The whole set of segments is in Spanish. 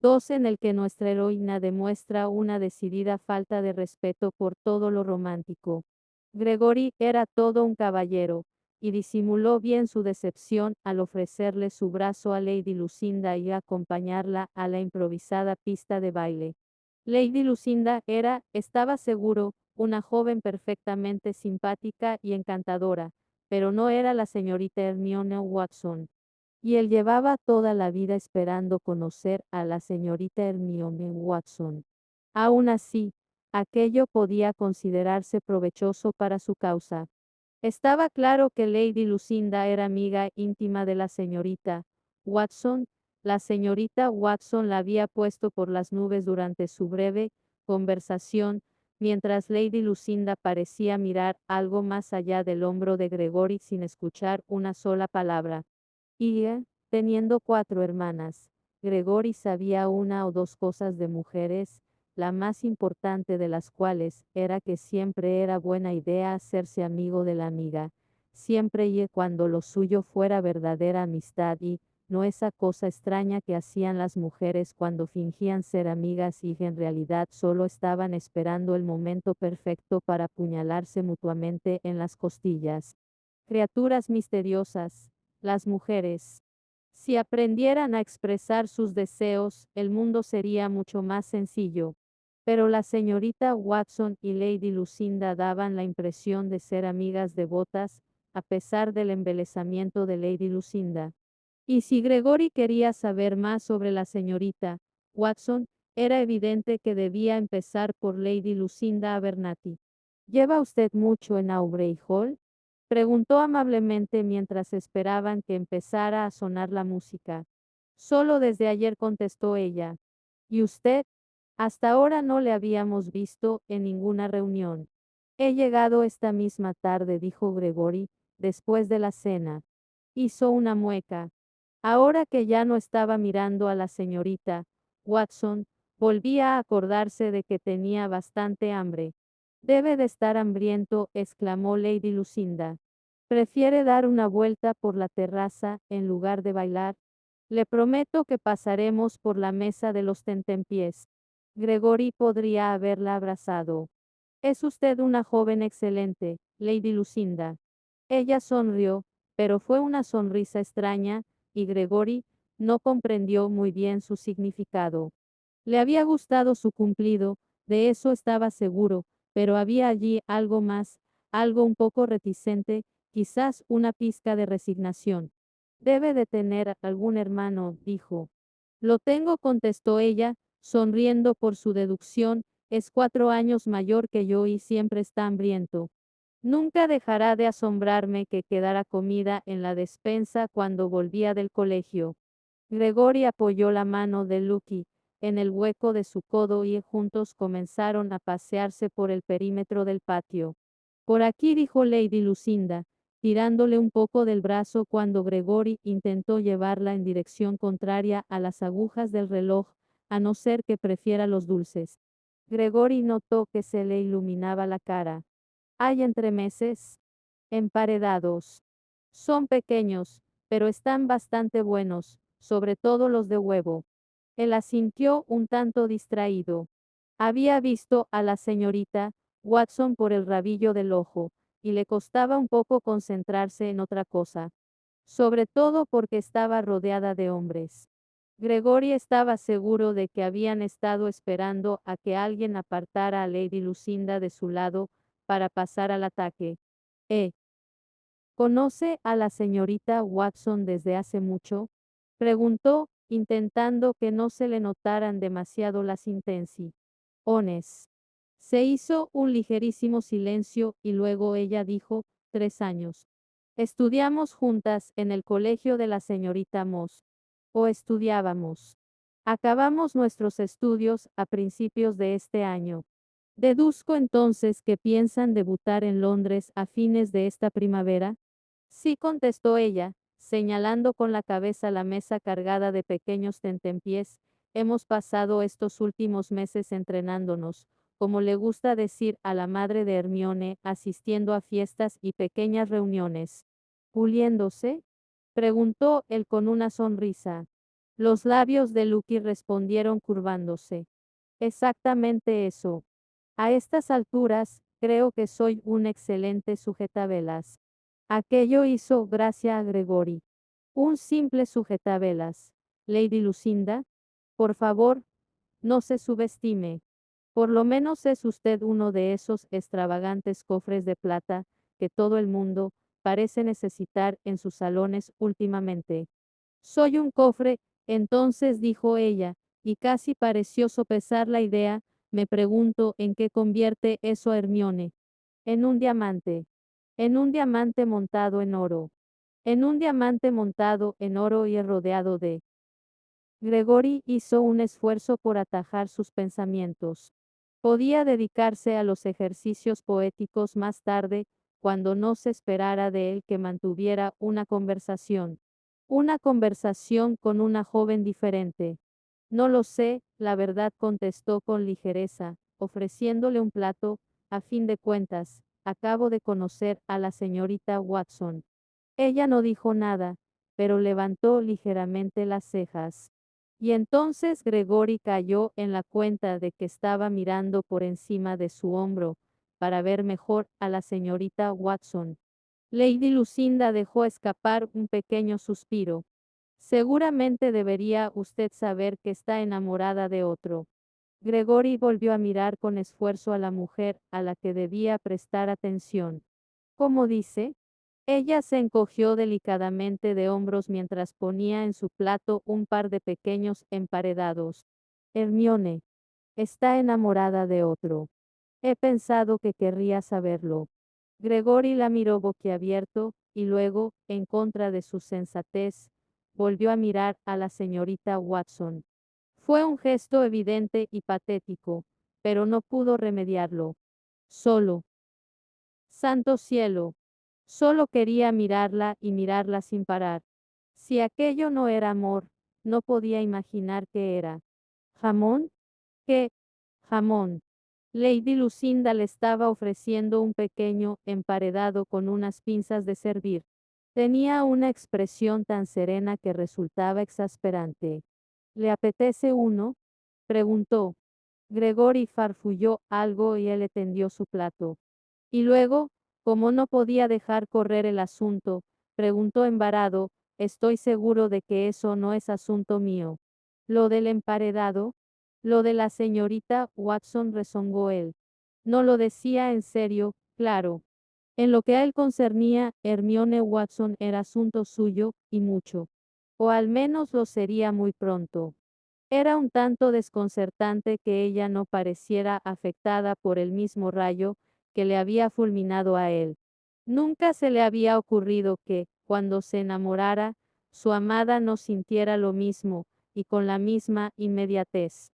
2 en el que nuestra heroína demuestra una decidida falta de respeto por todo lo romántico. Gregory era todo un caballero, y disimuló bien su decepción al ofrecerle su brazo a Lady Lucinda y acompañarla a la improvisada pista de baile. Lady Lucinda era, estaba seguro, una joven perfectamente simpática y encantadora, pero no era la señorita Hermione Watson. Y él llevaba toda la vida esperando conocer a la señorita Hermione Watson. Aún así, aquello podía considerarse provechoso para su causa. Estaba claro que Lady Lucinda era amiga íntima de la señorita Watson. La señorita Watson la había puesto por las nubes durante su breve conversación, mientras Lady Lucinda parecía mirar algo más allá del hombro de Gregory sin escuchar una sola palabra. Y, teniendo 4 hermanas, Gregory sabía una o dos cosas de mujeres, la más importante de las cuales era que siempre era buena idea hacerse amigo de la amiga, siempre y cuando lo suyo fuera verdadera amistad y, no esa cosa extraña que hacían las mujeres cuando fingían ser amigas y en realidad solo estaban esperando el momento perfecto para apuñalarse mutuamente en las costillas. Criaturas misteriosas, las mujeres. Si aprendieran a expresar sus deseos, el mundo sería mucho más sencillo. Pero la señorita Watson y Lady Lucinda daban la impresión de ser amigas devotas, a pesar del embelesamiento de Lady Lucinda. Y si Gregory quería saber más sobre la señorita Watson, era evidente que debía empezar por Lady Lucinda Abernathy. ¿Lleva usted mucho en Aubrey Hall? Preguntó amablemente mientras esperaban que empezara a sonar la música. Solo desde ayer, contestó ella. ¿Y usted? Hasta ahora no le habíamos visto en ninguna reunión. He llegado esta misma tarde, dijo Gregory, después de la cena. Hizo una mueca. Ahora que ya no estaba mirando a la señorita Watson, volvía a acordarse de que tenía bastante hambre. Debe de estar hambriento, exclamó Lady Lucinda. ¿Prefiere dar una vuelta por la terraza en lugar de bailar? Le prometo que pasaremos por la mesa de los tentempiés. Gregory podría haberla abrazado. Es usted una joven excelente, Lady Lucinda. Ella sonrió, pero fue una sonrisa extraña, y Gregory no comprendió muy bien su significado. Le había gustado su cumplido, de eso estaba seguro, pero había allí algo más, algo un poco reticente, quizás una pizca de resignación. Debe de tener algún hermano, dijo. Lo tengo, contestó ella, sonriendo por su deducción, es 4 años mayor que yo y siempre está hambriento. Nunca dejará de asombrarme que quedara comida en la despensa cuando volvía del colegio. Gregory apoyó la mano de Lucky en el hueco de su codo y juntos comenzaron a pasearse por el perímetro del patio. Por aquí, dijo Lady Lucinda, tirándole un poco del brazo cuando Gregory intentó llevarla en dirección contraria a las agujas del reloj, a no ser que prefiera los dulces. Gregory notó que se le iluminaba la cara. Hay entremeses emparedados. Son pequeños, pero están bastante buenos, sobre todo los de huevo. Él asintió un tanto distraído. Había visto a la señorita Watson por el rabillo del ojo, y le costaba un poco concentrarse en otra cosa, sobre todo porque estaba rodeada de hombres. Gregory estaba seguro de que habían estado esperando a que alguien apartara a Lady Lucinda de su lado para pasar al ataque. ¿Eh? ¿Conoce a la señorita Watson desde hace mucho? Preguntó, intentando que no se le notaran demasiado las intenciones. Se hizo un ligerísimo silencio y luego ella dijo, 3 años. Estudiamos juntas en el colegio de la señorita Moss. O estudiábamos. Acabamos nuestros estudios a principios de este año. Deduzco entonces que piensan debutar en Londres a fines de esta primavera. Sí, contestó ella, señalando con la cabeza la mesa cargada de pequeños tentempiés. Hemos pasado estos últimos meses entrenándonos, como le gusta decir a la madre de Hermione, asistiendo a fiestas y pequeñas reuniones. ¿Puliéndose? Preguntó él con una sonrisa. Los labios de Lucky respondieron curvándose. Exactamente eso. A estas alturas, creo que soy un excelente sujetavelas. Aquello hizo gracia a Gregory. Un simple sujetavelas. Lady Lucinda, por favor, no se subestime. Por lo menos es usted uno de esos extravagantes cofres de plata que todo el mundo parece necesitar en sus salones últimamente. Soy un cofre, entonces dijo ella, y casi pareció sopesar la idea, me pregunto en qué convierte eso a Hermione. En un diamante. En un diamante montado en oro. En un diamante montado en oro y rodeado de... Gregory hizo un esfuerzo por atajar sus pensamientos. Podía dedicarse a los ejercicios poéticos más tarde, cuando no se esperara de él que mantuviera una conversación. Una conversación con una joven diferente. No lo sé, la verdad contestó con ligereza, ofreciéndole un plato, a fin de cuentas, acabo de conocer a la señorita Watson. Ella no dijo nada, pero levantó ligeramente las cejas. Y entonces Gregory cayó en la cuenta de que estaba mirando por encima de su hombro, para ver mejor a la señorita Watson. Lady Lucinda dejó escapar un pequeño suspiro. Seguramente debería usted saber que está enamorada de otro. Gregory volvió a mirar con esfuerzo a la mujer a la que debía prestar atención. ¿Cómo dice? Ella se encogió delicadamente de hombros mientras ponía en su plato un par de pequeños emparedados. Hermione, está enamorada de otro. He pensado que querría saberlo. Gregory la miró boquiabierto, y luego, en contra de su sensatez, volvió a mirar a la señorita Watson. Fue un gesto evidente y patético, pero no pudo remediarlo. Solo. Santo cielo. Solo quería mirarla y mirarla sin parar. Si aquello no era amor, no podía imaginar qué era. ¿Jamón? ¿Qué? Jamón. Lady Lucinda le estaba ofreciendo un pequeño emparedado con unas pinzas de servir. Tenía una expresión tan serena que resultaba exasperante. ¿Le apetece uno? Preguntó. Gregory farfulló algo y él le tendió su plato. Y luego, como no podía dejar correr el asunto, preguntó embarado, estoy seguro de que eso no es asunto mío. ¿Lo del emparedado? Lo de la señorita Watson, rezongó él. No lo decía en serio, claro. En lo que a él concernía, Hermione Watson era asunto suyo, y mucho. O al menos lo sería muy pronto. Era un tanto desconcertante que ella no pareciera afectada por el mismo rayo que le había fulminado a él. Nunca se le había ocurrido que, cuando se enamorara, su amada no sintiera lo mismo, y con la misma inmediatez.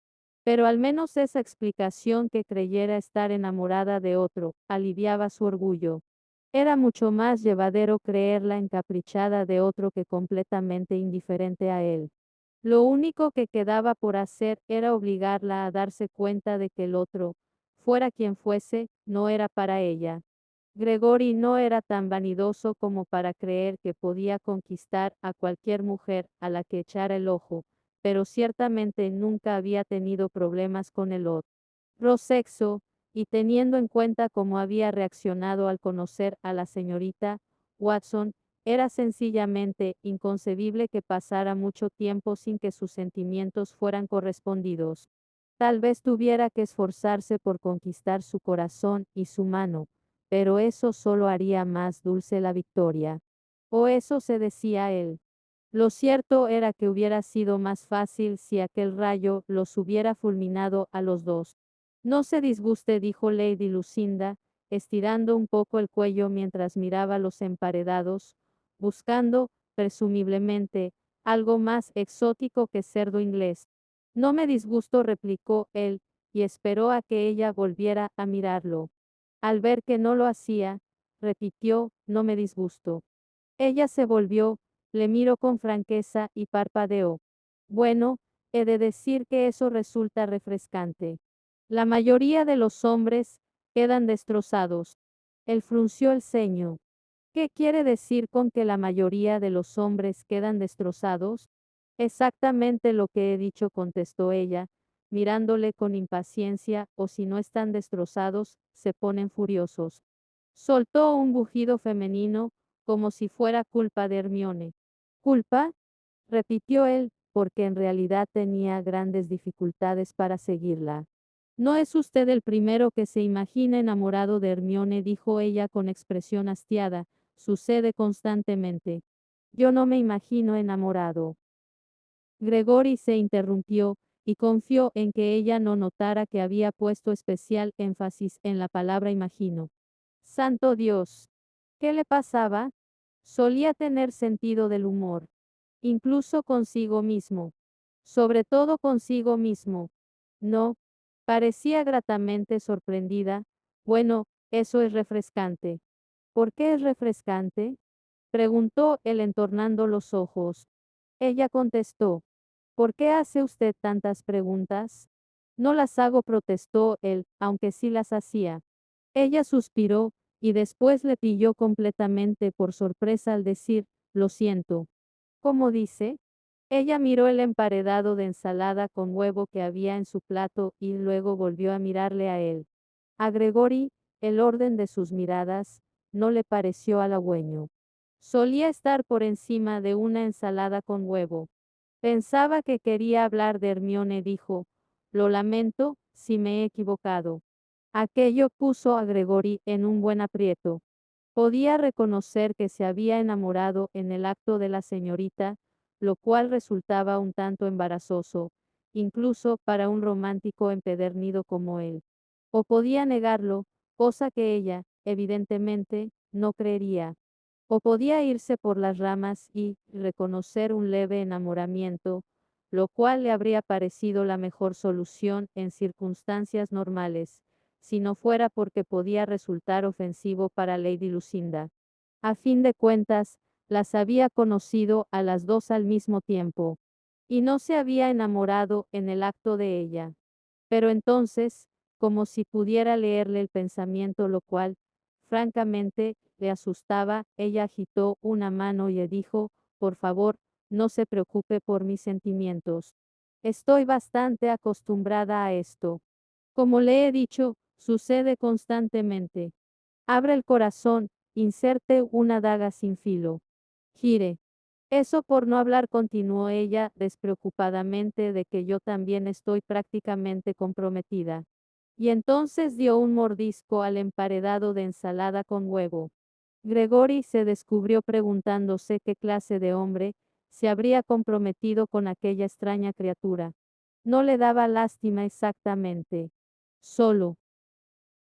Pero al menos esa explicación que creyera estar enamorada de otro, aliviaba su orgullo. Era mucho más llevadero creerla encaprichada de otro que completamente indiferente a él. Lo único que quedaba por hacer era obligarla a darse cuenta de que el otro, fuera quien fuese, no era para ella. Gregory no era tan vanidoso como para creer que podía conquistar a cualquier mujer a la que echara el ojo, pero ciertamente nunca había tenido problemas con el otro sexo, y teniendo en cuenta cómo había reaccionado al conocer a la señorita Watson, era sencillamente inconcebible que pasara mucho tiempo sin que sus sentimientos fueran correspondidos. Tal vez tuviera que esforzarse por conquistar su corazón y su mano, pero eso solo haría más dulce la victoria. O eso se decía él. Lo cierto era que hubiera sido más fácil si aquel rayo los hubiera fulminado a los dos. No se disguste, dijo Lady Lucinda, estirando un poco el cuello mientras miraba los emparedados, buscando, presumiblemente, algo más exótico que cerdo inglés. No me disgusto, replicó él, y esperó a que ella volviera a mirarlo. Al ver que no lo hacía, repitió, no me disgusto. Ella se volvió, le miró con franqueza y parpadeó. Bueno, he de decir que eso resulta refrescante. La mayoría de los hombres quedan destrozados. Él frunció el ceño. ¿Qué quiere decir con que la mayoría de los hombres quedan destrozados? Exactamente lo que he dicho, contestó ella, mirándole con impaciencia, o si no están destrozados, se ponen furiosos. Soltó un bufido femenino, como si fuera culpa de Hermione. ¿Culpa? Repitió él, porque en realidad tenía grandes dificultades para seguirla. No es usted el primero que se imagina enamorado de Hermione, dijo ella con expresión hastiada, sucede constantemente. Yo no me imagino enamorado. Gregory se interrumpió, y confió en que ella no notara que había puesto especial énfasis en la palabra imagino. Santo Dios. ¿Qué le pasaba? Solía tener sentido del humor, incluso consigo mismo. Sobre todo consigo mismo. No. Parecía gratamente sorprendida. Bueno, eso es refrescante. ¿Por qué es refrescante? Preguntó él entornando los ojos. Ella contestó. ¿Por qué hace usted tantas preguntas? No las hago, protestó él, aunque sí las hacía. Ella suspiró, y después le pilló completamente por sorpresa al decir, lo siento. ¿Cómo dice? Ella miró el emparedado de ensalada con huevo que había en su plato y luego volvió a mirarle a él. A Gregory, el orden de sus miradas, no le pareció halagüeño. Solía estar por encima de una ensalada con huevo. Pensaba que quería hablar de Hermione, dijo. Lo lamento, si me he equivocado. Aquello puso a Gregory en un buen aprieto. Podía reconocer que se había enamorado en el acto de la señorita, lo cual resultaba un tanto embarazoso, incluso para un romántico empedernido como él. O podía negarlo, cosa que ella, evidentemente, no creería. O podía irse por las ramas y reconocer un leve enamoramiento, lo cual le habría parecido la mejor solución en circunstancias normales, si no fuera porque podía resultar ofensivo para Lady Lucinda. A fin de cuentas, las había conocido a las dos al mismo tiempo, y no se había enamorado en el acto de ella. Pero entonces, como si pudiera leerle el pensamiento, lo cual, francamente, le asustaba, ella agitó una mano y le dijo, por favor, no se preocupe por mis sentimientos. Estoy bastante acostumbrada a esto. Como le he dicho, sucede constantemente. Abre el corazón, inserte una daga sin filo. Gire. Eso por no hablar, continuó ella despreocupadamente, de que yo también estoy prácticamente comprometida. Y entonces dio un mordisco al emparedado de ensalada con huevo. Gregory se descubrió preguntándose qué clase de hombre se habría comprometido con aquella extraña criatura. No le daba lástima exactamente. Solo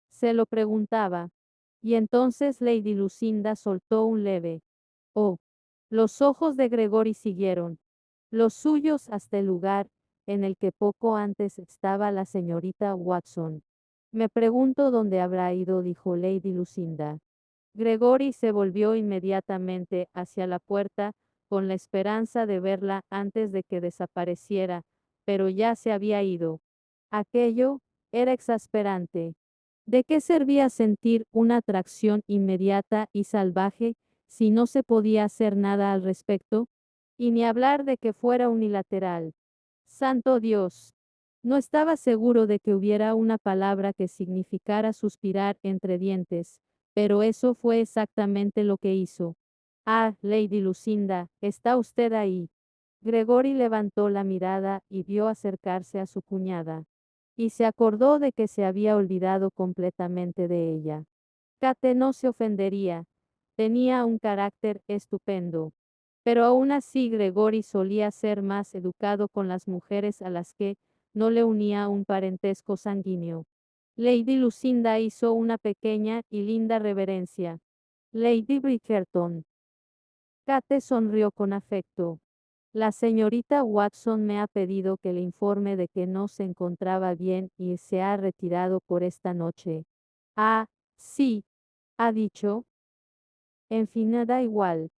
se lo preguntaba. Y entonces Lady Lucinda soltó un leve. Oh. Los ojos de Gregory siguieron los suyos hasta el lugar en el que poco antes estaba la señorita Watson. Me pregunto dónde habrá ido, dijo Lady Lucinda. Gregory se volvió inmediatamente hacia la puerta, con la esperanza de verla antes de que desapareciera, pero ya se había ido. Aquello era exasperante. ¿De qué servía sentir una atracción inmediata y salvaje si no se podía hacer nada al respecto? Y ni hablar de que fuera unilateral. Santo Dios. No estaba seguro de que hubiera una palabra que significara suspirar entre dientes, pero eso fue exactamente lo que hizo. Ah, Lady Lucinda, ¿está usted ahí? Gregory levantó la mirada y vio acercarse a su cuñada. Y se acordó de que se había olvidado completamente de ella. Kate no se ofendería. Tenía un carácter estupendo. Pero aún así Gregory solía ser más educado con las mujeres a las que no le unía un parentesco sanguíneo. Lady Lucinda hizo una pequeña y linda reverencia. Lady Bridgerton. Kate sonrió con afecto. La señorita Watson me ha pedido que le informe de que no se encontraba bien y se ha retirado por esta noche. Ah, sí, ha dicho. En fin, da igual.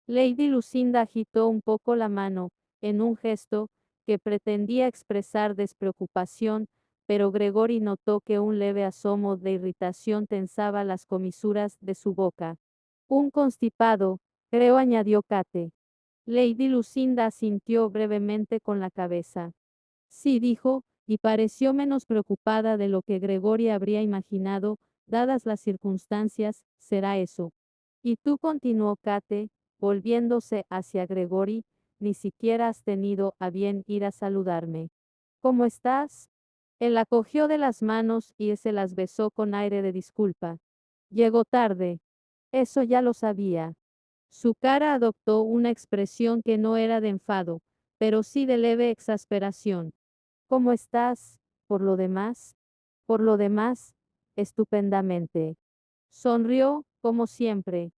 Lady Lucinda agitó un poco la mano, en un gesto que pretendía expresar despreocupación, pero Gregory notó que un leve asomo de irritación tensaba las comisuras de su boca. Un constipado, creo, añadió Kate. Lady Lucinda asintió brevemente con la cabeza. Sí, dijo, y pareció menos preocupada de lo que Gregory habría imaginado, dadas las circunstancias, será eso. Y tú, continuó Kate, volviéndose hacia Gregory, ni siquiera has tenido a bien ir a saludarme. ¿Cómo estás? Él la cogió de las manos y se las besó con aire de disculpa. Llegó tarde. Eso ya lo sabía. Su cara adoptó una expresión que no era de enfado, pero sí de leve exasperación. ¿Cómo estás? Por lo demás. Por lo demás, estupendamente. Sonrió, como siempre.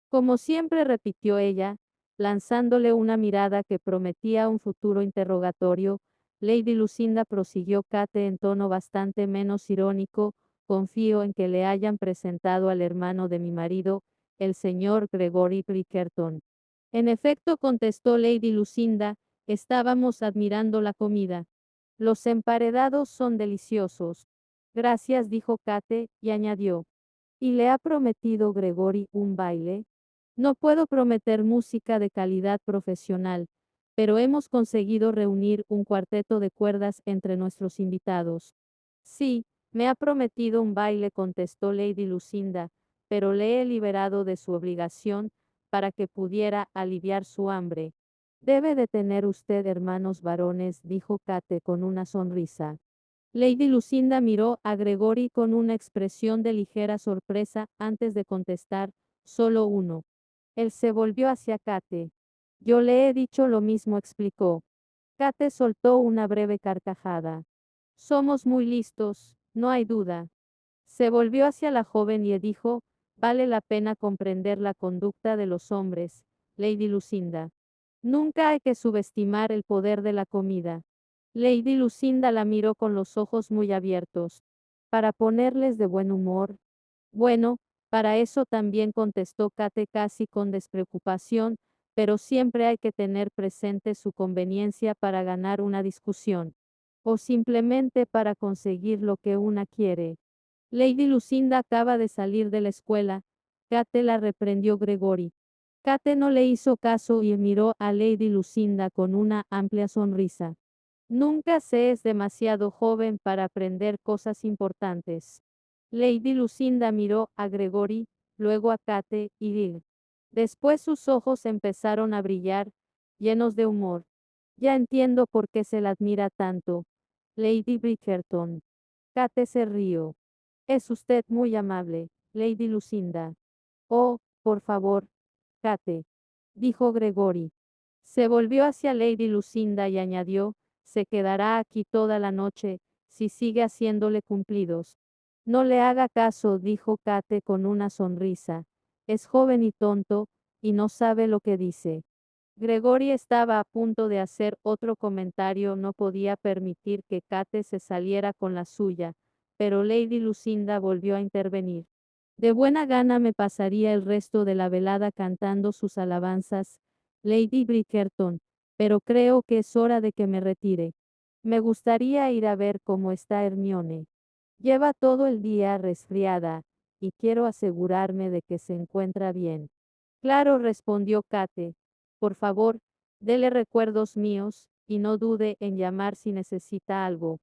Como siempre, repitió ella, lanzándole una mirada que prometía un futuro interrogatorio. Lady Lucinda prosiguió Kate en tono bastante menos irónico, confío en que le hayan presentado al hermano de mi marido, el señor Gregory Bridgerton. En efecto, contestó Lady Lucinda, estábamos admirando la comida. Los emparedados son deliciosos. Gracias, dijo Kate, y añadió. ¿Y le ha prometido Gregory un baile? No puedo prometer música de calidad profesional, pero hemos conseguido reunir un cuarteto de cuerdas entre nuestros invitados. Sí, me ha prometido un baile, contestó Lady Lucinda, pero le he liberado de su obligación para que pudiera aliviar su hambre. Debe de tener usted hermanos varones, dijo Kate con una sonrisa. Lady Lucinda miró a Gregory con una expresión de ligera sorpresa antes de contestar, solo uno. Él se volvió hacia Kate. Yo le he dicho lo mismo, explicó. Kate soltó una breve carcajada. Somos muy listos, no hay duda. Se volvió hacia la joven y dijo, vale la pena comprender la conducta de los hombres, Lady Lucinda. Nunca hay que subestimar el poder de la comida. Lady Lucinda la miró con los ojos muy abiertos. Para ponerles de buen humor. Bueno, para eso también, contestó Kate casi con despreocupación, pero siempre hay que tener presente su conveniencia para ganar una discusión. O simplemente para conseguir lo que una quiere. Lady Lucinda acaba de salir de la escuela. Kate la reprendió Gregory. Kate no le hizo caso y miró a Lady Lucinda con una amplia sonrisa. Nunca se es demasiado joven para aprender cosas importantes. Lady Lucinda miró a Gregory, luego a Kate y Dill. Después sus ojos empezaron a brillar, llenos de humor. Ya entiendo por qué se la admira tanto. Lady Bridgerton. Kate se rió. Es usted muy amable, Lady Lucinda. Oh, por favor, Kate, dijo Gregory. Se volvió hacia Lady Lucinda y añadió, se quedará aquí toda la noche, si sigue haciéndole cumplidos. No le haga caso, dijo Kate con una sonrisa. Es joven y tonto, y no sabe lo que dice. Gregory estaba a punto de hacer otro comentario, no podía permitir que Kate se saliera con la suya, pero Lady Lucinda volvió a intervenir. De buena gana me pasaría el resto de la velada cantando sus alabanzas, Lady Bridgerton, pero creo que es hora de que me retire. Me gustaría ir a ver cómo está Hermione. Lleva todo el día resfriada, y quiero asegurarme de que se encuentra bien. Claro, respondió Kate. Por favor, dele recuerdos míos, y no dude en llamar si necesita algo.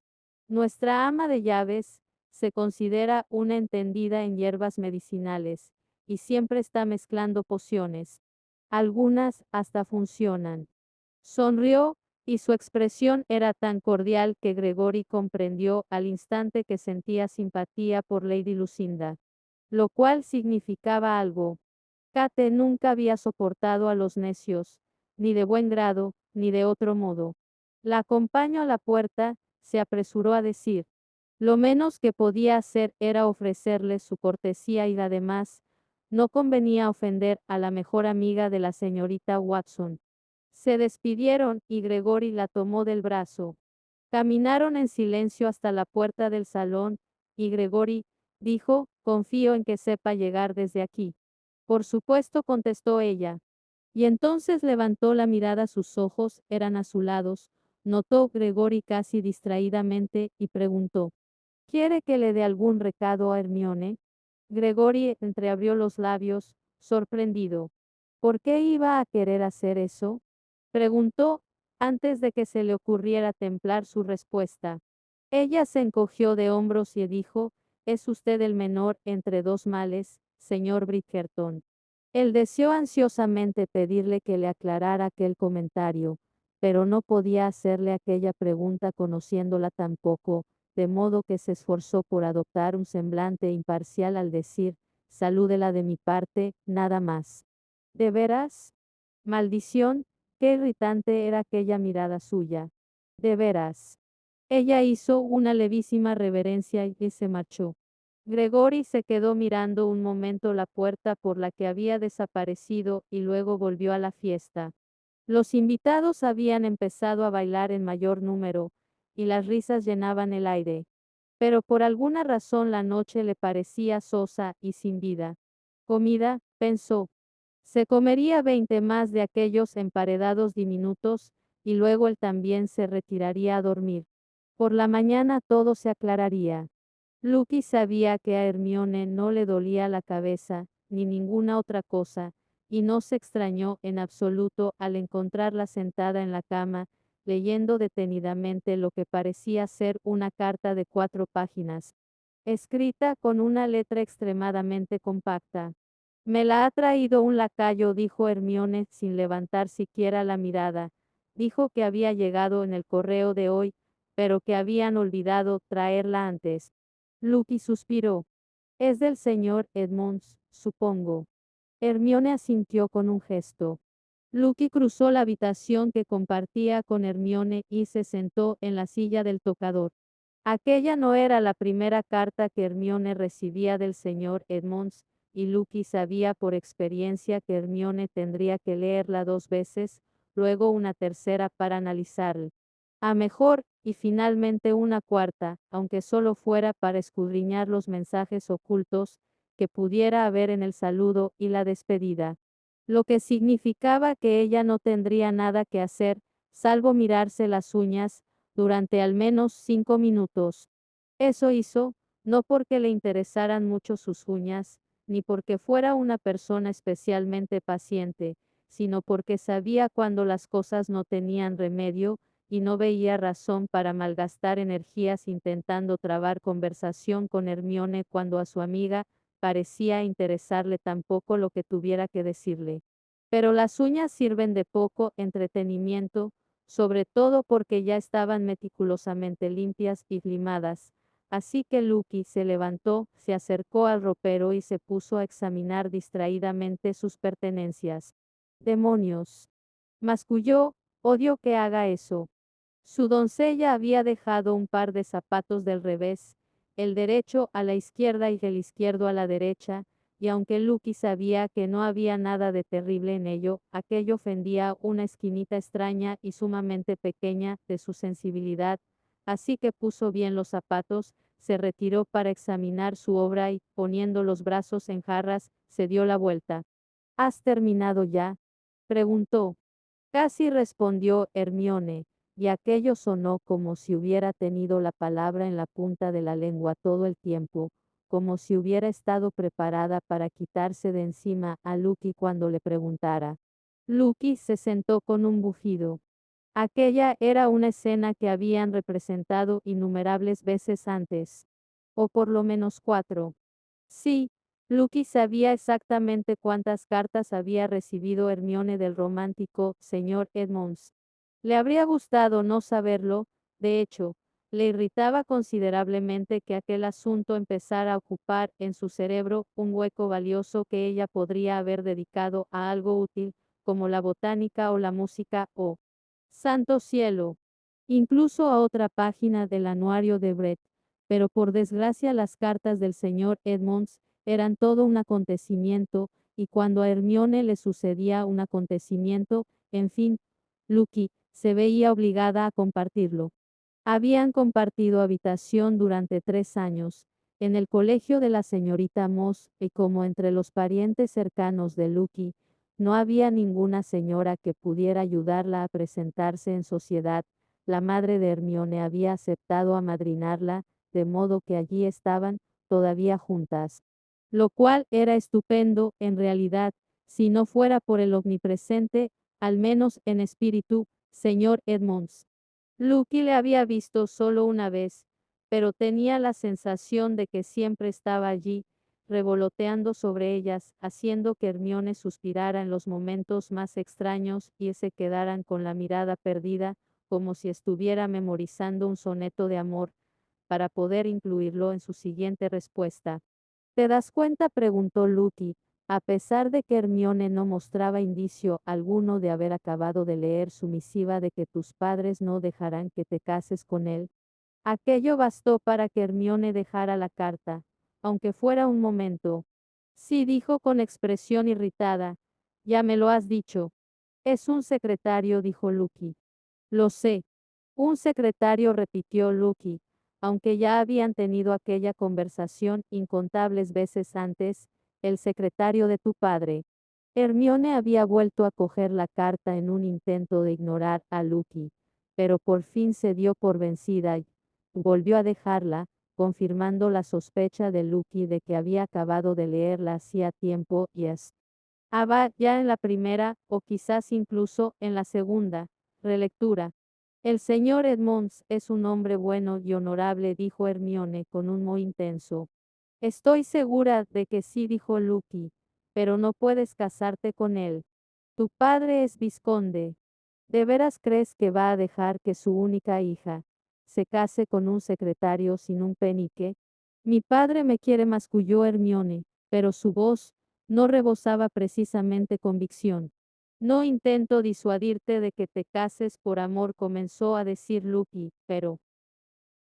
Nuestra ama de llaves se considera una entendida en hierbas medicinales, y siempre está mezclando pociones. Algunas hasta funcionan. Sonrió, y su expresión era tan cordial que Gregory comprendió al instante que sentía simpatía por Lady Lucinda, lo cual significaba algo. Kate nunca había soportado a los necios, ni de buen grado, ni de otro modo. La acompañó a la puerta, se apresuró a decir. Lo menos que podía hacer era ofrecerle su cortesía y además, no convenía ofender a la mejor amiga de la señorita Watson. Se despidieron y Gregory la tomó del brazo. Caminaron en silencio hasta la puerta del salón, y Gregory dijo, confío en que sepa llegar desde aquí. Por supuesto, contestó ella. Y entonces levantó la mirada, sus ojos eran azulados, notó Gregory casi distraídamente, y preguntó, ¿quiere que le dé algún recado a Hermione? Gregory entreabrió los labios, sorprendido. ¿Por qué iba a querer hacer eso? Preguntó, antes de que se le ocurriera templar su respuesta. Ella se encogió de hombros y dijo, es usted el menor entre dos males, señor Bridgerton. Él deseó ansiosamente pedirle que le aclarara aquel comentario, pero no podía hacerle aquella pregunta conociéndola tampoco, de modo que se esforzó por adoptar un semblante imparcial al decir, salúdela de mi parte, nada más. ¿De veras? Maldición, qué irritante era aquella mirada suya. De veras. Ella hizo una levísima reverencia y se marchó. Gregory se quedó mirando un momento la puerta por la que había desaparecido y luego volvió a la fiesta. Los invitados habían empezado a bailar en mayor número, y las risas llenaban el aire. Pero por alguna razón la noche le parecía sosa y sin vida. Comida, pensó. Se comería 20 más de aquellos emparedados diminutos, y luego él también se retiraría a dormir. Por la mañana todo se aclararía. Lucky sabía que a Hermione no le dolía la cabeza, ni ninguna otra cosa, y no se extrañó en absoluto al encontrarla sentada en la cama, leyendo detenidamente lo que parecía ser una carta de 4 páginas, escrita con una letra extremadamente compacta. Me la ha traído un lacayo, dijo Hermione sin levantar siquiera la mirada. Dijo que había llegado en el correo de hoy, pero que habían olvidado traerla antes. Lucky suspiró. Es del señor Edmonds, supongo. Hermione asintió con un gesto. Lucky cruzó la habitación que compartía con Hermione y se sentó en la silla del tocador. Aquella no era la primera carta que Hermione recibía del señor Edmonds, y Lucky sabía por experiencia que Hermione tendría que leerla 2 veces, luego una tercera para analizarla. A mejor, y finalmente una cuarta, aunque solo fuera para escudriñar los mensajes ocultos que pudiera haber en el saludo y la despedida. Lo que significaba que ella no tendría nada que hacer, salvo mirarse las uñas, durante al menos 5 minutos. Eso hizo, no porque le interesaran mucho sus uñas, ni porque fuera una persona especialmente paciente, sino porque sabía cuando las cosas no tenían remedio, y no veía razón para malgastar energías intentando trabar conversación con Hermione cuando a su amiga parecía interesarle tampoco lo que tuviera que decirle. Pero las uñas sirven de poco entretenimiento, sobre todo porque ya estaban meticulosamente limpias y limadas, así que Lucky se levantó, se acercó al ropero y se puso a examinar distraídamente sus pertenencias. ¡Demonios! Masculló, odio que haga eso. Su doncella había dejado un par de zapatos del revés, el derecho a la izquierda y el izquierdo a la derecha, y aunque Lucky sabía que no había nada de terrible en ello, aquello ofendía una esquinita extraña y sumamente pequeña de su sensibilidad, así que puso bien los zapatos, se retiró para examinar su obra y, poniendo los brazos en jarras, se dio la vuelta. ¿Has terminado ya? Preguntó. Casi respondió Hermione, y aquello sonó como si hubiera tenido la palabra en la punta de la lengua todo el tiempo, como si hubiera estado preparada para quitarse de encima a Lucky cuando le preguntara. Lucky se sentó con un bufido. Aquella era una escena que habían representado innumerables veces antes. O por lo menos 4. Sí, Lucky sabía exactamente cuántas cartas había recibido Hermione del romántico señor Edmonds. Le habría gustado no saberlo, de hecho, le irritaba considerablemente que aquel asunto empezara a ocupar en su cerebro un hueco valioso que ella podría haber dedicado a algo útil, como la botánica o la música o, santo cielo, incluso a otra página del anuario de Brett. Pero por desgracia las cartas del señor Edmonds eran todo un acontecimiento, y cuando a Hermione le sucedía un acontecimiento, en fin, Lucky se veía obligada a compartirlo. Habían compartido habitación durante 3 años, en el colegio de la señorita Moss, y como entre los parientes cercanos de Lucky, no había ninguna señora que pudiera ayudarla a presentarse en sociedad, la madre de Hermione había aceptado amadrinarla, de modo que allí estaban, todavía juntas. Lo cual era estupendo, en realidad, si no fuera por el omnipresente al menos en espíritu, señor Edmonds. Lucky le había visto solo una vez, pero tenía la sensación de que siempre estaba allí, revoloteando sobre ellas, haciendo que Hermione suspirara en los momentos más extraños y se quedaran con la mirada perdida, como si estuviera memorizando un soneto de amor, para poder incluirlo en su siguiente respuesta. ¿Te das cuenta?, preguntó Lucky, a pesar de que Hermione no mostraba indicio alguno de haber acabado de leer su misiva de que tus padres no dejarán que te cases con él. Aquello bastó para que Hermione dejara la carta, aunque fuera un momento. Sí, dijo con expresión irritada. Ya me lo has dicho. Es un secretario, dijo Lucky. Lo sé. Un secretario, repitió Lucky, aunque ya habían tenido aquella conversación incontables veces antes, el secretario de tu padre. Hermione había vuelto a coger la carta en un intento de ignorar a Lucky, pero por fin se dio por vencida y volvió a dejarla, confirmando la sospecha de Lucky de que había acabado de leerla hacía tiempo y estaba ya en la primera, o quizás incluso en la segunda, relectura. El señor Edmonds es un hombre bueno y honorable, dijo Hermione con un moho intenso. Estoy segura de que sí, dijo Lucky, pero no puedes casarte con él. Tu padre es vizconde. ¿De veras crees que va a dejar que su única hija se case con un secretario sin un penique? Mi padre me quiere, masculló Hermione, pero su voz no rebosaba precisamente convicción. No intento disuadirte de que te cases por amor, comenzó a decir Lucky, pero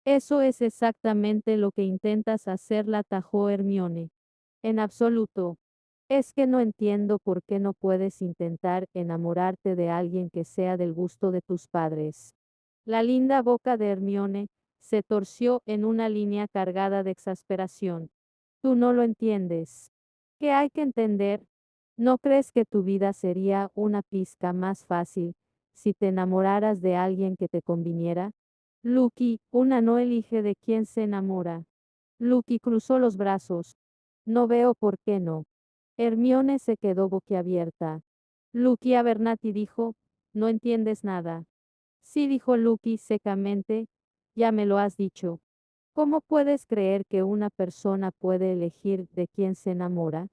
eso es exactamente lo que intentas hacer, la atajó Hermione. En absoluto. Es que no entiendo por qué no puedes intentar enamorarte de alguien que sea del gusto de tus padres. La linda boca de Hermione se torció en una línea cargada de exasperación. Tú no lo entiendes. ¿Qué hay que entender? ¿No crees que tu vida sería una pizca más fácil si te enamoraras de alguien que te conviniera? Lucky, una no elige de quién se enamora. Lucky cruzó los brazos. No veo por qué no. Hermione se quedó boquiabierta. Lucky Abernathy dijo, no entiendes nada. Sí, dijo Lucky secamente, ya me lo has dicho. ¿Cómo puedes creer que una persona puede elegir de quién se enamora?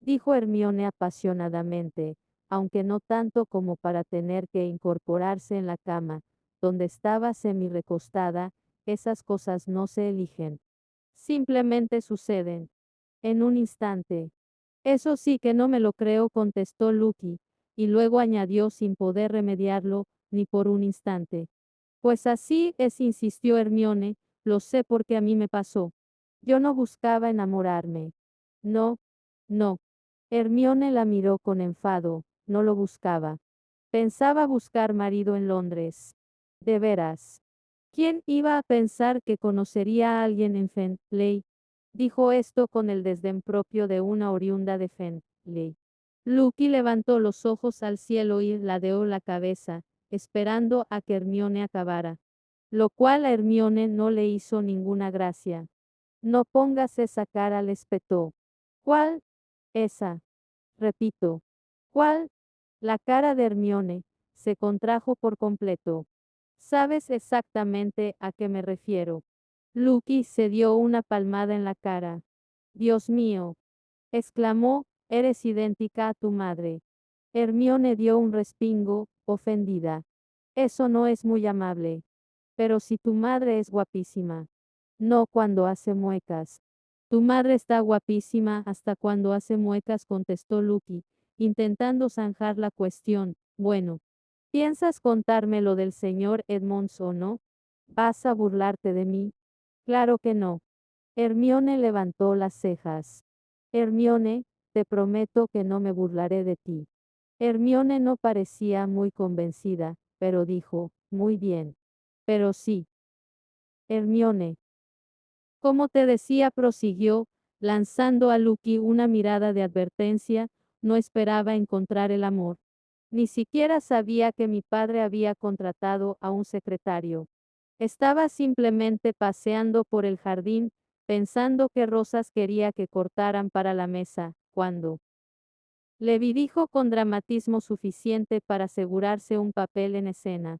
Dijo Hermione apasionadamente, aunque no tanto como para tener que incorporarse en la cama, donde estaba semi-recostada. Esas cosas no se eligen. Simplemente suceden. En un instante. Eso sí que no me lo creo, contestó Lucky, y luego añadió sin poder remediarlo, ni por un instante. Pues así es, insistió Hermione, lo sé porque a mí me pasó. Yo no buscaba enamorarme. No, no. Hermione la miró con enfado, no lo buscaba. Pensaba buscar marido en Londres. De veras. ¿Quién iba a pensar que conocería a alguien en Fenley? Dijo esto con el desdén propio de una oriunda de Fenley. Lucky levantó los ojos al cielo y ladeó la cabeza, esperando a que Hermione acabara. Lo cual a Hermione no le hizo ninguna gracia. No pongas esa cara, le espetó. ¿Cuál? Esa. Repito. ¿Cuál? La cara de Hermione se contrajo por completo. ¿Sabes exactamente a qué me refiero? Lucky se dio una palmada en la cara. Dios mío, exclamó, eres idéntica a tu madre. Hermione dio un respingo, ofendida. Eso no es muy amable. Pero si tu madre es guapísima. No cuando hace muecas. Tu madre está guapísima hasta cuando hace muecas, contestó Lucky, intentando zanjar la cuestión. Bueno, ¿piensas contarme lo del señor Edmonds o no? ¿Vas a burlarte de mí? Claro que no. Hermione levantó las cejas. Hermione, te prometo que no me burlaré de ti. Hermione no parecía muy convencida, pero dijo, muy bien. Pero sí. Hermione. Como te decía, prosiguió, lanzando a Lucky una mirada de advertencia, no esperaba encontrar el amor. Ni siquiera sabía que mi padre había contratado a un secretario. Estaba simplemente paseando por el jardín, pensando qué rosas quería que cortaran para la mesa, cuando Levi dijo con dramatismo suficiente para asegurarse un papel en escena.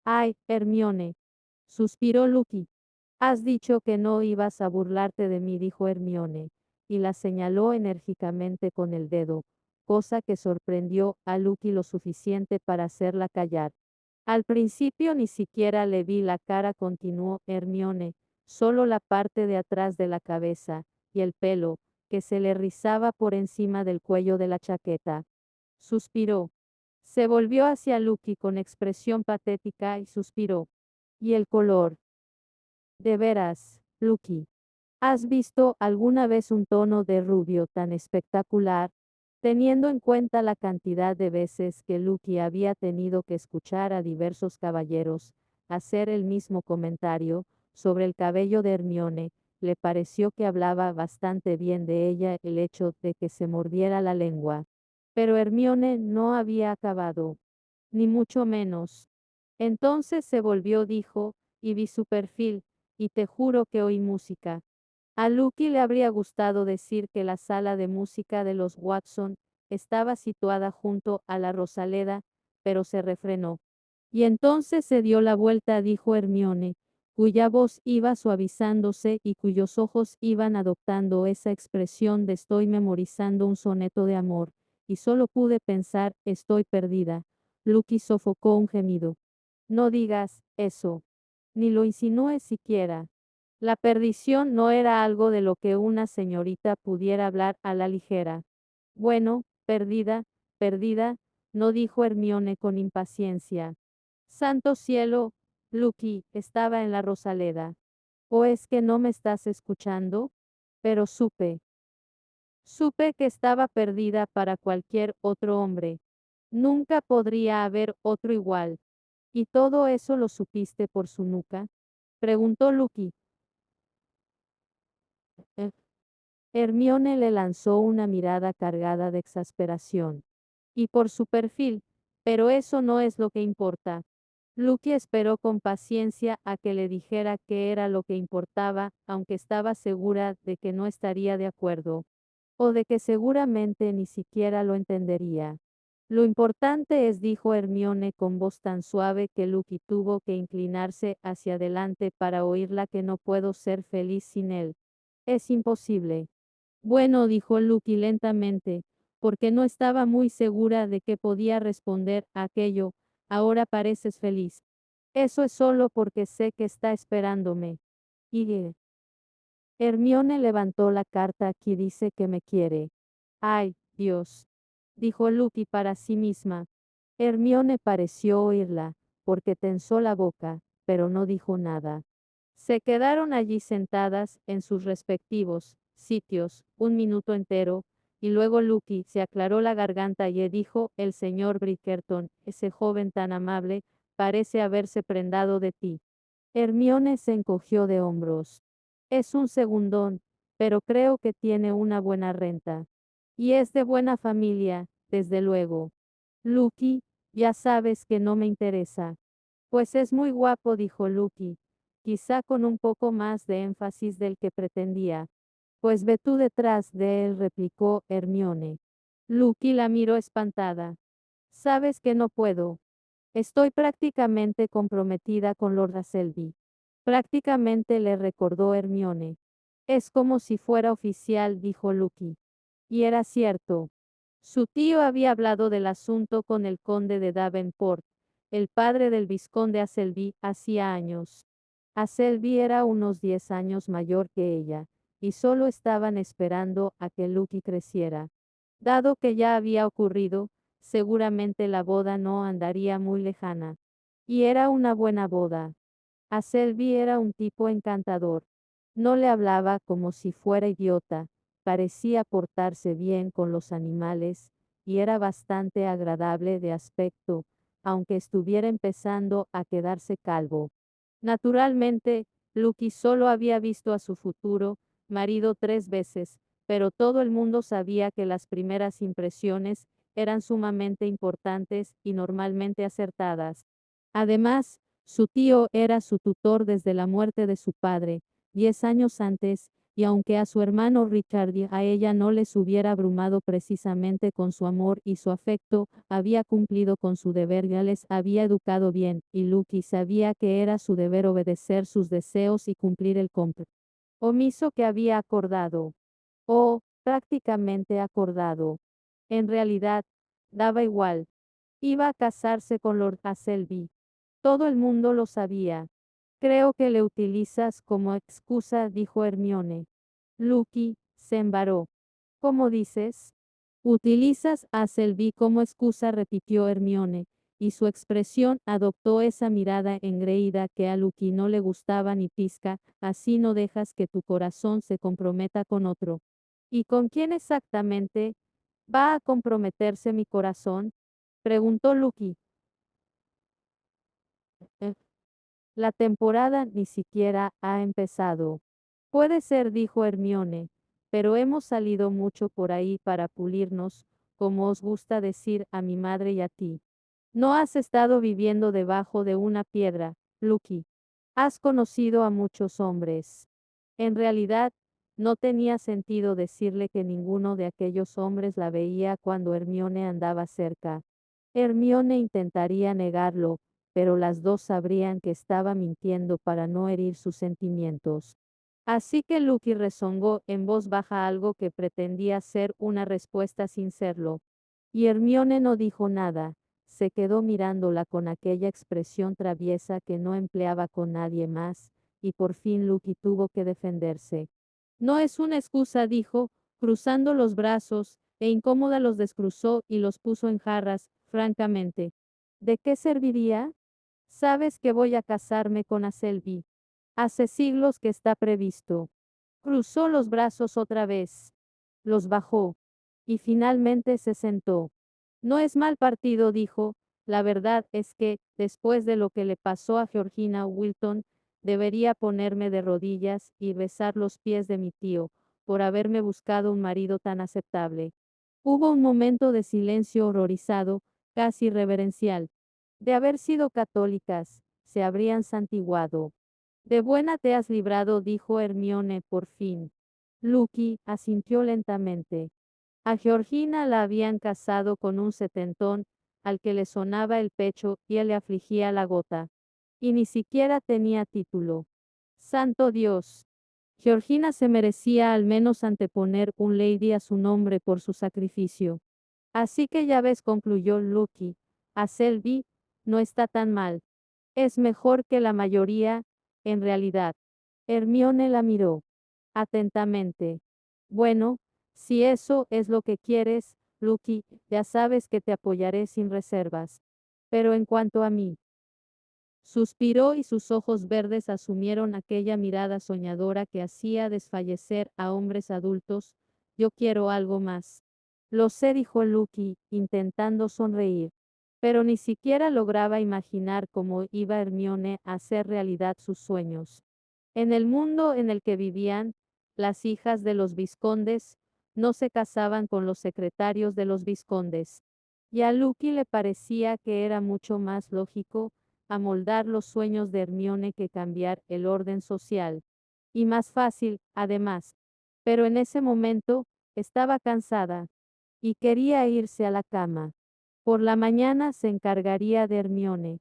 Ay, Hermione. Suspiró Lucky. Has dicho que no ibas a burlarte de mí, dijo Hermione, y la señaló enérgicamente con el dedo, cosa que sorprendió a Lucky lo suficiente para hacerla callar. Al principio ni siquiera le vi la cara, continuó Hermione, solo la parte de atrás de la cabeza, y el pelo, que se le rizaba por encima del cuello de la chaqueta. Suspiró. Se volvió hacia Lucky con expresión patética y suspiró. ¿Y el color? De veras, Lucky. ¿Has visto alguna vez un tono de rubio tan espectacular? Teniendo en cuenta la cantidad de veces que Lucky había tenido que escuchar a diversos caballeros hacer el mismo comentario sobre el cabello de Hermione, le pareció que hablaba bastante bien de ella el hecho de que se mordiera la lengua. Pero Hermione no había acabado, ni mucho menos. Entonces se volvió, dijo, y vi su perfil, y te juro que oí música. A Lucky le habría gustado decir que la sala de música de los Watson estaba situada junto a la Rosaleda, pero se refrenó. Y entonces se dio la vuelta, dijo Hermione, cuya voz iba suavizándose y cuyos ojos iban adoptando esa expresión de estoy memorizando un soneto de amor, y solo pude pensar, estoy perdida. Lucky sofocó un gemido. No digas eso. Ni lo insinúes siquiera. La perdición no era algo de lo que una señorita pudiera hablar a la ligera. Bueno, perdida, perdida, no dijo Hermione con impaciencia. Santo cielo, Lucky, estaba en la Rosaleda. ¿O es que no me estás escuchando? Pero supe que estaba perdida para cualquier otro hombre. Nunca podría haber otro igual. ¿Y todo eso lo supiste por su nuca? Preguntó Lucky. "Eh". Hermione le lanzó una mirada cargada de exasperación. Y por su perfil, pero eso no es lo que importa. Lucky esperó con paciencia a que le dijera qué era lo que importaba, aunque estaba segura de que no estaría de acuerdo, o de que seguramente ni siquiera lo entendería. Lo importante es, dijo Hermione con voz tan suave que Lucky tuvo que inclinarse hacia adelante para oírla, que no puedo ser feliz sin él. Es imposible. Bueno, dijo Lucky lentamente, porque no estaba muy segura de que podía responder a aquello. Ahora pareces feliz. Eso es solo porque sé que está esperándome. Y Hermione levantó la carta. Aquí dice que me quiere. Ay, Dios, dijo Lucky para sí misma. Hermione pareció oírla, porque tensó la boca, pero no dijo nada. Se quedaron allí sentadas, en sus respectivos sitios, un minuto entero, y luego Lucky se aclaró la garganta y dijo, el señor Bridgerton, ese joven tan amable, parece haberse prendado de ti. Hermione se encogió de hombros. Es un segundón, pero creo que tiene una buena renta. Y es de buena familia, desde luego. Lucky, ya sabes que no me interesa. Pues es muy guapo, dijo Lucky, quizá con un poco más de énfasis del que pretendía. Pues ve tú detrás de él, replicó Hermione. Lucky la miró espantada. Sabes que no puedo. Estoy prácticamente comprometida con Lord Selby. Prácticamente, le recordó Hermione. Es como si fuera oficial, dijo Lucky. Y era cierto. Su tío había hablado del asunto con el conde de Davenport, el padre del vizconde Asselby, hacía años. Asselby era unos 10 años mayor que ella, y solo estaban esperando a que Lucky creciera. Dado que ya había ocurrido, seguramente la boda no andaría muy lejana. Y era una buena boda. A Selby era un tipo encantador. No le hablaba como si fuera idiota, parecía portarse bien con los animales, y era bastante agradable de aspecto, aunque estuviera empezando a quedarse calvo. Naturalmente, Lucky solo había visto a su futuro marido 3 veces, pero todo el mundo sabía que las primeras impresiones eran sumamente importantes y normalmente acertadas. Además, su tío era su tutor desde la muerte de su padre, 10 años antes, y aunque a su hermano Richard y a ella no les hubiera abrumado precisamente con su amor y su afecto, había cumplido con su deber, ya les había educado bien, y Lucky sabía que era su deber obedecer sus deseos y cumplir el compromiso que había acordado, o prácticamente acordado. En realidad, daba igual. Iba a casarse con Lord Asselby. Todo el mundo lo sabía. Creo que le utilizas como excusa, dijo Hermione. Lucky se embaró. ¿Cómo dices? Utilizas a Selby como excusa, repitió Hermione, y su expresión adoptó esa mirada engreída que a Lucky no le gustaba ni pizca. Así no dejas que tu corazón se comprometa con otro. ¿Y con quién exactamente va a comprometerse mi corazón? Preguntó Lucky. "Eh, La temporada ni siquiera ha empezado". Puede ser, dijo Hermione, pero hemos salido mucho por ahí para pulirnos, como os gusta decir a mi madre y a ti. No has estado viviendo debajo de una piedra, Lucky. Has conocido a muchos hombres. En realidad, no tenía sentido decirle que ninguno de aquellos hombres la veía cuando Hermione andaba cerca. Hermione intentaría negarlo, pero las dos sabrían que estaba mintiendo para no herir sus sentimientos. Así que Lucky rezongó en voz baja algo que pretendía ser una respuesta sin serlo. Y Hermione no dijo nada, se quedó mirándola con aquella expresión traviesa que no empleaba con nadie más, y por fin Lucky tuvo que defenderse. No es una excusa, dijo, cruzando los brazos, e incómoda los descruzó y los puso en jarras, francamente. ¿De qué serviría? Sabes que voy a casarme con Aselby. Hace siglos que está previsto. Cruzó los brazos otra vez. Los bajó. Y finalmente se sentó. No es mal partido, dijo. La verdad es que, después de lo que le pasó a Georgina Wilton, debería ponerme de rodillas y besar los pies de mi tío, por haberme buscado un marido tan aceptable. Hubo un momento de silencio horrorizado, casi reverencial. De haber sido católicas, se habrían santiguado. De buena te has librado, dijo Hermione por fin. Lucky asintió lentamente. A Georgina la habían casado con un setentón, al que le sonaba el pecho y le afligía la gota. Y ni siquiera tenía título. Santo Dios. Georgina se merecía al menos anteponer un lady a su nombre por su sacrificio. Así que ya ves, concluyó Lucky, a Selby no está tan mal. Es mejor que la mayoría, en realidad. Hermione la miró atentamente. Bueno, si eso es lo que quieres, Lucky, ya sabes que te apoyaré sin reservas. Pero en cuanto a mí, suspiró y sus ojos verdes asumieron aquella mirada soñadora que hacía desfallecer a hombres adultos. Yo quiero algo más. Lo sé, dijo Lucky, intentando sonreír. Pero ni siquiera lograba imaginar cómo iba Hermione a hacer realidad sus sueños. En el mundo en el que vivían, las hijas de los vizcondes no se casaban con los secretarios de los vizcondes. Y a Lucky le parecía que era mucho más lógico amoldar los sueños de Hermione que cambiar el orden social. Y más fácil, además. Pero en ese momento, estaba cansada. Y quería irse a la cama. Por la mañana se encargaría de Hermione.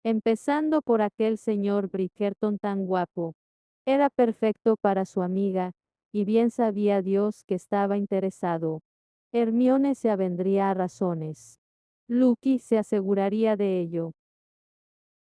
Empezando por aquel señor Bridgerton tan guapo. Era perfecto para su amiga, y bien sabía Dios que estaba interesado. Hermione se avendría a razones. Lucky se aseguraría de ello.